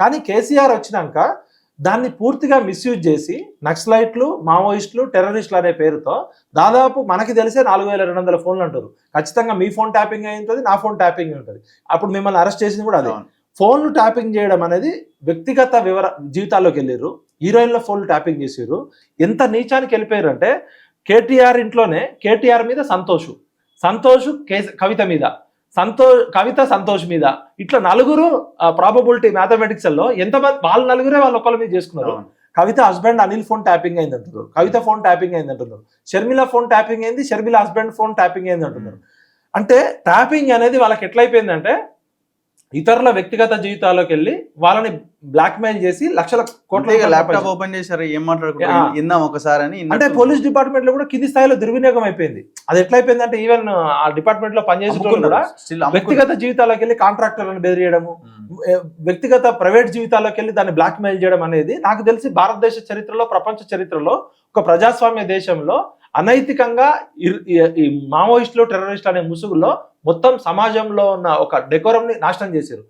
కానీ కేసీఆర్ వచ్చినాక దాన్ని పూర్తిగా మిస్యూజ్ చేసి నక్సలైట్లు, మావోయిస్టులు, టెర్రరిస్టులు అనే పేరుతో దాదాపు మనకి తెలిసే 4200 ఫోన్లు అంటారు. ఖచ్చితంగా మీ ఫోన్ ట్యాపింగ్ అయి ఉంటుంది, నా ఫోన్ ట్యాపింగ్ ఉంటుంది. అప్పుడు మిమ్మల్ని అరెస్ట్ చేసింది కూడా అదే. ఫోన్లు ట్యాపింగ్ చేయడం అనేది వ్యక్తిగత జీవితాల్లోకి వెళ్ళారు. హీరోయిన్ల ఫోన్లు ట్యాపింగ్ చేసారు. ఎంత నీచానికి వెళ్ళిపోయారు అంటే కేటీఆర్ ఇంట్లోనే కేటీఆర్ మీద సంతోష్ కవిత మీద, కవిత సంతోష్ మీద, ఇట్లా నలుగురు ప్రాబబిలిటీ మ్యాథమెటిక్స్ లో ఎంతమంది వాళ్ళు నలుగురే వాళ్ళు ఒకళ్ళ మీద చేసుకున్నారు. కవిత హస్బెండ్ అనిల్ ఫోన్ ట్యాపింగ్ అయింది అంటున్నారు, కవిత ఫోన్ ట్యాపింగ్ అయింది అంటున్నారు, షర్మిల ఫోన్ ట్యాపింగ్ అయింది, షర్మిల హస్బెండ్ ఫోన్ ట్యాపింగ్ అయింది అంటున్నారు. అంటే ట్యాపింగ్ అనేది వాళ్ళకి ఎట్లయిపోయిందంటే ఇతరుల వ్యక్తిగత జీవితాల్లోకి వెళ్ళి వాళ్ళని బ్లాక్మెయిల్ చేసి లక్షల కోట్ల ల్యాప్టాప్ ఓపెన్ చేశారు, ఏం మాట్లాడుకుంటారు ఇందాం ఒకసారి అని. అంటే పోలీస్ డిపార్ట్మెంట్ లో కూడా కింది స్థాయిలో దుర్వినియోగం అయిపోయింది. అది ఎట్లయిపోయింది అంటే ఈవెన్ ఆ డిపార్ట్మెంట్ లో పనిచేసే కూడా వ్యక్తిగత జీవితాల్లోకి వెళ్ళి కాంట్రాక్టర్లను బెదిరియడము, వ్యక్తిగత ప్రైవేట్ జీవితాల్లోకి వెళ్ళి దాన్ని బ్లాక్మెయిల్ చేయడం అనేది నాకు తెలిసి భారతదేశ చరిత్రలో, ప్రపంచ చరిత్రలో ఒక ప్రజాస్వామ్య దేశంలో అనైతికంగా ఈ మావోయిస్టులు, టెర్రరిస్టులు అనే ముసుగులో మొత్తం సమాజంలో ఉన్న ఒక డెకోరంని నాశనం చేశారు.